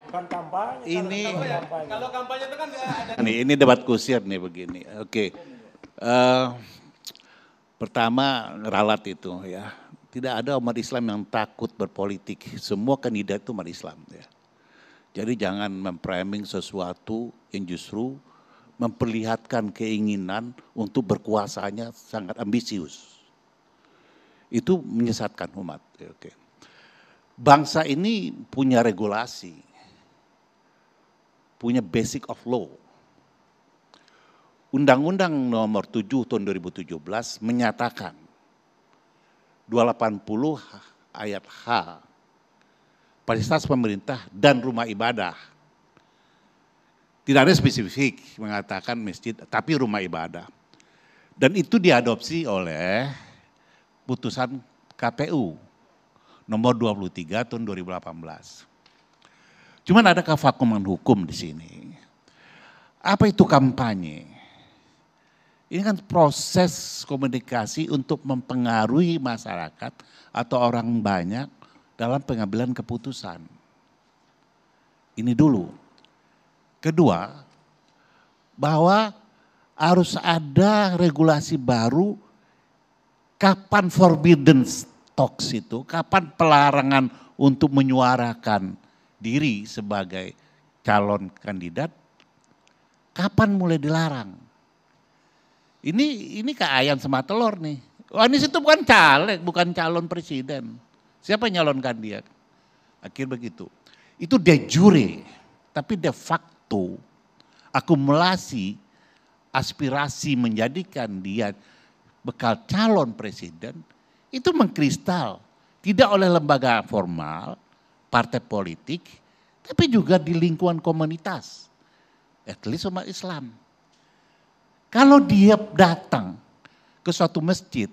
Bukan kampanye. Ini Kalau kampanye itu kan ada. ini debat kusir nih begini. Oke. Pertama ralat itu ya. Tidak ada umat Islam yang takut berpolitik. Semua kandidat itu umat Islam ya. Jadi jangan memframing sesuatu yang justru memperlihatkan keinginan untuk berkuasanya sangat ambisius. Itu menyesatkan umat. Oke. Bangsa ini punya regulasi, punya basic of law. Undang-Undang nomor 7 tahun 2017 menyatakan 280 ayat H, fasilitas pemerintah dan rumah ibadah. Tidak ada spesifik mengatakan masjid, tapi rumah ibadah. Dan itu diadopsi oleh putusan KPU nomor 23 tahun 2018. Cuman ada kevakuman hukum di sini. Apa itu kampanye? Ini kan proses komunikasi untuk mempengaruhi masyarakat atau orang banyak dalam pengambilan keputusan. Ini dulu. Kedua, bahwa harus ada regulasi baru kapan forbidden talks itu, kapan pelarangan untuk menyuarakan diri sebagai calon kandidat, kapan mulai dilarang. Ini kayak ayam sama telur nih. Anies itu bukan caleg, bukan calon presiden. Siapa yang nyalonkan dia? Akhir begitu. Itu de jure, tapi de facto akumulasi aspirasi menjadikan dia bekal calon presiden itu mengkristal. Tidak oleh lembaga formal, partai politik, tapi juga di lingkungan komunitas. At least umat Islam. Kalau dia datang ke suatu masjid,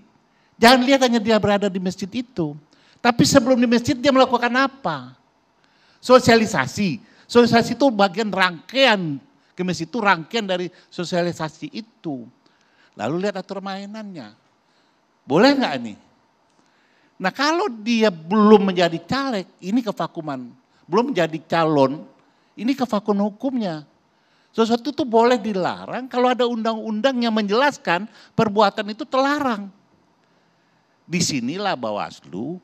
jangan lihat hanya dia berada di masjid itu. Tapi sebelum di masjid dia melakukan apa? Sosialisasi. Sosialisasi itu bagian rangkaian, ke masjid itu rangkaian dari sosialisasi itu. Lalu lihat aturan mainannya. Boleh nggak ini? Nah kalau dia belum menjadi caleg, ini kevakuman. Belum menjadi calon, ini kevakuman hukumnya. Sesuatu itu boleh dilarang kalau ada undang-undang yang menjelaskan perbuatan itu terlarang. Disinilah Bawaslu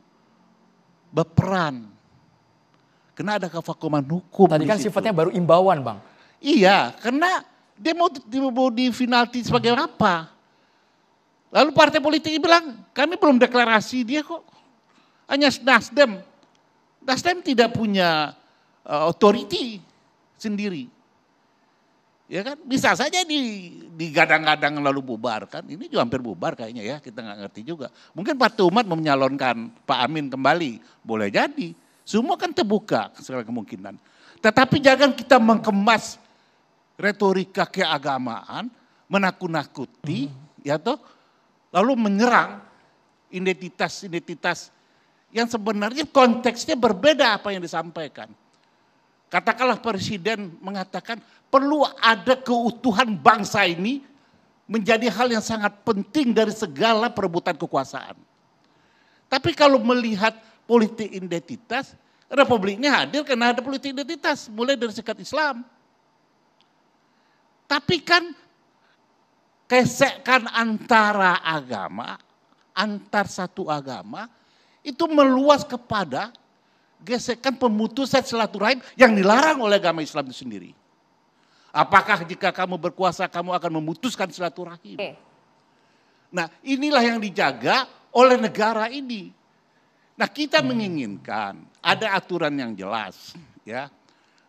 berperan. Karena ada kevakuman hukum. Tadi kan sifatnya baru imbauan, Bang. Iya, karena dia mau di penalti sebagai apa? Lalu partai politik bilang, kami belum deklarasi dia kok. Hanya Nasdem. Nasdem tidak punya authority sendiri. Ya kan, bisa saja digadang-gadang lalu bubarkan. Ini juga hampir bubar kayaknya ya, kita nggak ngerti juga. Mungkin Partai Umat mau menyalonkan Pak Amin kembali, boleh jadi. Semua kan terbuka segala kemungkinan. Tetapi jangan kita mengemas retorika keagamaan, menakut-nakuti, ya toh, lalu menyerang identitas-identitas yang sebenarnya konteksnya berbeda apa yang disampaikan. Katakanlah presiden mengatakan perlu ada keutuhan bangsa ini menjadi hal yang sangat penting dari segala perebutan kekuasaan. Tapi kalau melihat politik identitas, Republik ini hadir karena ada politik identitas, mulai dari sekat Islam. Tapi kan gesekan antara agama, antar satu agama, itu meluas kepada gesekan pemutusan silaturahim yang dilarang oleh agama Islam itu sendiri. Apakah jika kamu berkuasa kamu akan memutuskan silaturahim? Nah inilah yang dijaga oleh negara ini. Nah kita menginginkan ada aturan yang jelas, ya,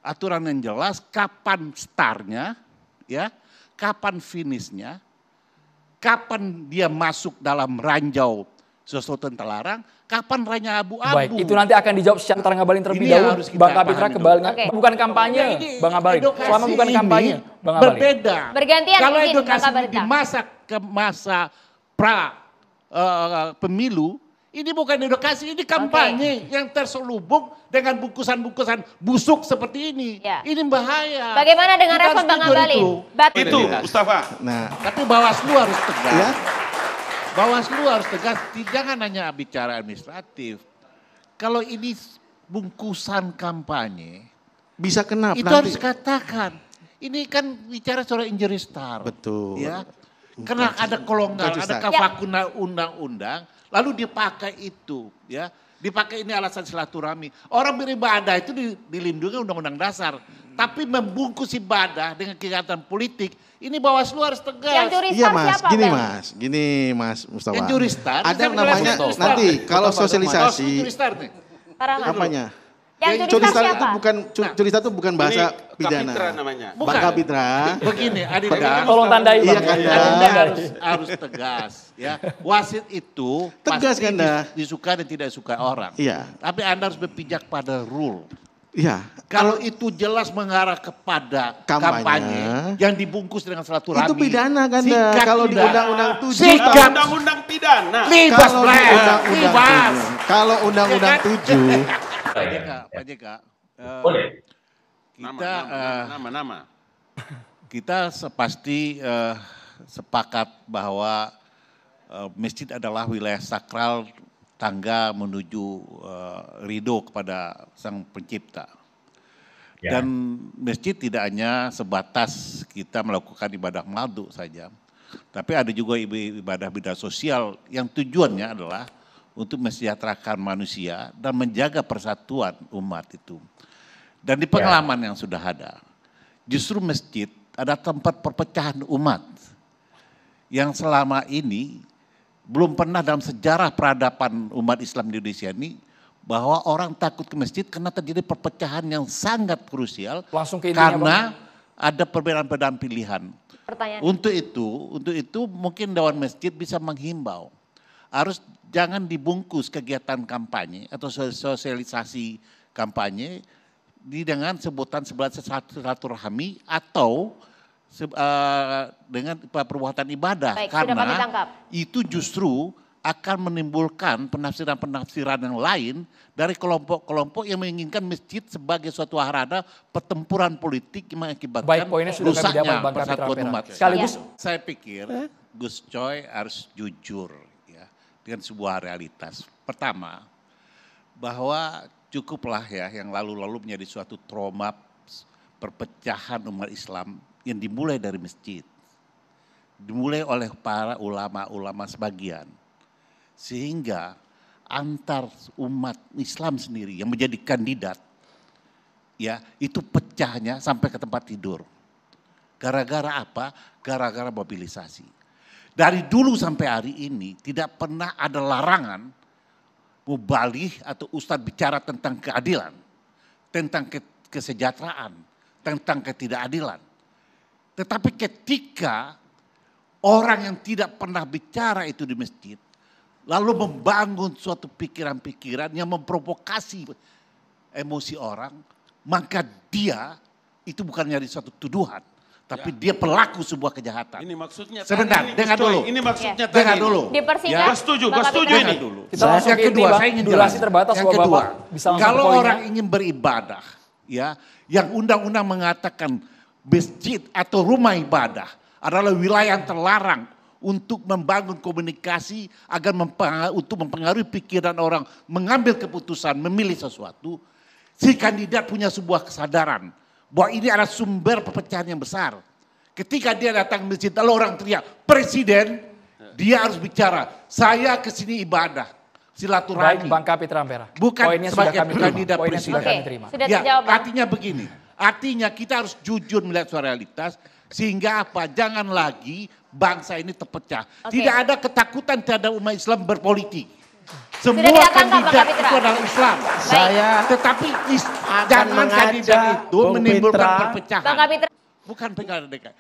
aturan yang jelas kapan startnya, ya, kapan finishnya, kapan dia masuk dalam ranjau sesuatu yang terlarang, kapan ranjau abu-abu. Baik, itu nanti akan dijawab secara ngabalin terlebih dahulu. Bang Kapitra kembali, bukan kampanye, Bang Abalin. Selama bukan kampanye, Bang Abalin. Berbeda. Bergantian kalau mungkin, edukasi di masa pra pemilu, ini bukan edukasi, ini kampanye yang terselubung dengan bungkusan-bungkusan busuk seperti ini. Ya. Ini bahaya. Bagaimana dengan respon Bang Abalin? Itu, Mustafa. Nah, tapi Bawaslu harus tegas. Ya? Bawaslu harus tegas, jangan hanya bicara administratif. Kalau ini bungkusan kampanye, bisa kena Itu nanti. harus katakan. Ini kan bicara soal injury star. Betul. Ya. Karena ada kelonggaran, ada kafakuna undang-undang, lalu dipakai itu, ya. Dipakai ini alasan silaturahmi. Orang beribadah itu dilindungi undang-undang dasar. Tapi membungkus ibadah dengan kegiatan politik, ini Bawaslu harus tegas. Yang curi Iya star Mas, siapa, gini Bang? Mas, gini Mas Mustafa. Yang curi star, ada namanya nanti kalau sosialisasi. Curi star nih. Karangan. Apanya? Yang Curi curi star star itu siapa? bukan curi star itu bukan bahasa pidana. Kapitra namanya. Bang Kapitra. Begini, Adinda. Tolong tandai Iya Bang. Kanda. Adinda harus tegas, ya. Wasit itu Tegas, pasti Kanda. disuka dan tidak suka orang. Iya. Tapi Anda harus berpijak pada rule. Iya. Kalau itu jelas mengarah kepada kampanye yang dibungkus dengan silaturahmi. Itu pidana Kanda. Sikat Kalau di pidana. Undang-Undang 7 Sikat. Undang-undang pidana. Libas, Kalau di Bray. Undang-Undang Libas. 7. Kalau Undang-Undang 7. Pak JK. Boleh. Kita Nama. kita pasti sepakat bahwa masjid adalah wilayah sakral, tangga menuju ridho kepada Sang Pencipta. Dan masjid tidak hanya sebatas kita melakukan ibadah madu saja, tapi ada juga ibadah-ibadah sosial yang tujuannya adalah untuk mensejahterakan manusia dan menjaga persatuan umat itu. Dan di pengalaman yang sudah ada, justru masjid ada tempat perpecahan umat yang selama ini belum pernah dalam sejarah peradaban umat Islam di Indonesia ini bahwa orang takut ke masjid karena terjadi perpecahan yang sangat krusial. Langsung ke intinya, karena ada perbedaan-perbedaan pilihan. Pertanyaan. Untuk itu mungkin Dewan Masjid bisa menghimbau harus jangan dibungkus kegiatan kampanye atau sosialisasi kampanye dengan sebutan silaturahmi atau dengan perbuatan ibadah. Baik, sudah kami karena tangkap. itu justru akan menimbulkan penafsiran-penafsiran yang lain dari kelompok-kelompok yang menginginkan masjid sebagai suatu harana pertempuran politik yang mengakibatkan Baik, poinnya sudah kami rusaknya dapat, Bang persatuan Kapitra umat. Ampera. Sekaligus Saya pikir Gus Coy harus jujur ya dengan sebuah realitas. Pertama, bahwa cukuplah ya yang lalu-lalu menjadi suatu trauma perpecahan umat Islam yang dimulai dari masjid. Dimulai oleh para ulama-ulama sebagian. Sehingga antar umat Islam sendiri yang menjadi kandidat ya itu pecahnya sampai ke tempat tidur. Gara-gara apa? Gara-gara mobilisasi. Dari dulu sampai hari ini tidak pernah ada larangan mubalih atau ustadz bicara tentang keadilan, tentang kesejahteraan, tentang ketidakadilan. Tetapi ketika orang yang tidak pernah bicara itu di masjid, lalu membangun suatu pikiran-pikiran yang memprovokasi emosi orang, maka dia itu bukan nyari suatu tuduhan, tapi dia pelaku sebuah kejahatan. Ini maksudnya sebentar, tadi, dengar dulu. Ini maksudnya tadi. Dengar dulu. Dipersingkat. Gua setuju ini. Dulu. Kita langsung Yang ke inti, kedua, Bang. saya ingin Durasi jelas. terbatas, Yang Bapak-Bapak. kedua, Bisa langsung kalau ke poinnya. orang ingin beribadah, ya, yang undang-undang mengatakan masjid atau rumah ibadah adalah wilayah yang terlarang untuk membangun komunikasi agar untuk mempengaruhi pikiran orang mengambil keputusan, memilih sesuatu. Si kandidat punya sebuah kesadaran bahwa ini adalah sumber perpecahan yang besar. Ketika dia datang ke masjid, lalu orang teriak, presiden, dia harus bicara, saya kesini ibadah, silaturahmi. Baik, Bang Kapitra Ampera. Bukan Poinnya sudah sebagai kami terima. kandidat Poinnya presiden. sudah kami terima. Sudah Ya, terjawab, Bang. artinya begini, artinya kita harus jujur melihat suatu realitas, sehingga apa, jangan lagi bangsa ini terpecah. Oke. Tidak ada ketakutan terhadap umat Islam berpolitik. Semua Sudah kita tangkap, Bang kandidat Kapitra. itu adalah Islam. Saya Tetapi jangan kandidat itu menimbulkan perpecahan. Bang Kapitra. Bukan pilkada DKI.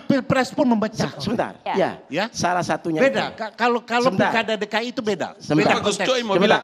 Pilpres pun memecah. Sebentar. Ya. Ya. Ya. Salah satunya Beda. itu. Kalau Sebentar. pilkada DKI itu beda. Sebentar. Beda Gus konteks. Coy mau bilang.